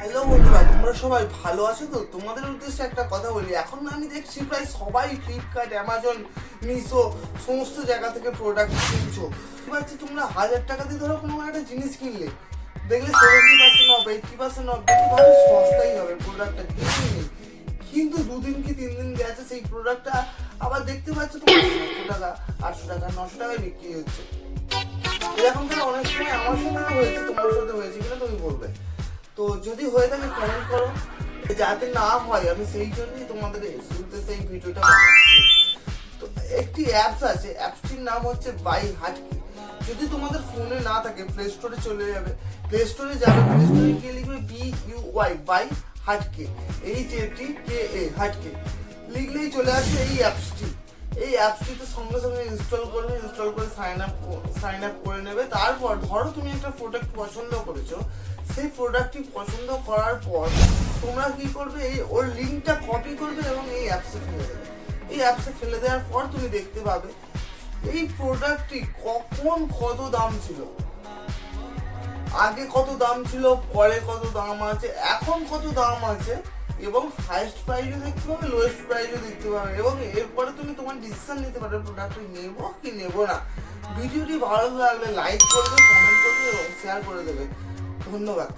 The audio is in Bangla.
হ্যালো বন্ধুরা, তোমরা সবাই ভালো আছো তো? তোমাদের উদ্দেশ্যে একটা কথা বলি। এখন আমি দেখছি প্রায় সবাই ফ্লিপকার্ট, অ্যামাজন, মিশো সমস্ত জায়গা থেকে প্রোডাক্ট কিনছো। ভাবছি তোমরা 1000 টাকা দিয়ে ধরো কোনো একটা জিনিস কিনলে, দেখলে 70% অফ, 80% অফ, দেখে ভালো সস্তাই হবে প্রোডাক্টটা, কিনে নেই। কিন্তু 2 দিন কি 3 দিন গেছে, সেই প্রোডাক্টটা আবার দেখতে পাচ্ছ তোমার 700 টাকা, 800 টাকা, 900 টাকায় বিক্রি হচ্ছে। এরকম করে অনেক সময় আমার সাথে হয়েছে, তোমার সাথে হয়েছে কিনা তুমি বলবে। তো যদি হয়ে থাকে কমেন্ট করো, যাতে না হয় আমি সেই জন্যই তোমাদের শুরুতে সেই ভিডিওটা বানাচ্ছি। তো একটি অ্যাপস আছে, অ্যাপসটির নাম হচ্ছে বাই হাটকে। যদি তোমাদের ফোনে না থাকে প্লে স্টোরে চলে যাবে, প্লে স্টোরে গিয়ে লিখবে BUY বাই হাটকে, HATKA হাটকে, লিখলেই চলে আসবে এই অ্যাপসটি। এই অ্যাপসটিতে সঙ্গে সঙ্গে ইনস্টল করবে, ইনস্টল করে সাইন আপ করে নেবে। তারপর ধরো তুমি একটা প্রোডাক্ট পছন্দ করেছো, সেই প্রোডাক্টটি পছন্দ করার পর তোমরা কি করবে, এই ওর লিঙ্কটা কপি করবে এবং এই অ্যাপসে ফেলে দেবে। এই অ্যাপসে ফেলে দেওয়ার পর তুমি দেখতে পাবে এই প্রোডাক্টটি কখন কত দাম ছিল, আগে কত দাম ছিল, পরে কত দাম আছে, এখন কত দাম আছে, এবং হাইয়েস্ট প্রাইসও দেখতে পাবে, লোয়েস্ট প্রাইসও দেখতে পাবে। এবং এরপরে তুমি তোমার ডিসিশন নিতে পারবে প্রোডাক্টটি নেবো কি নেবো না। ভিডিওটি ভালো লাগলে লাইক করবে, কমেন্ট করবে এবং শেয়ার করে দেবে। ধন্যবাদ।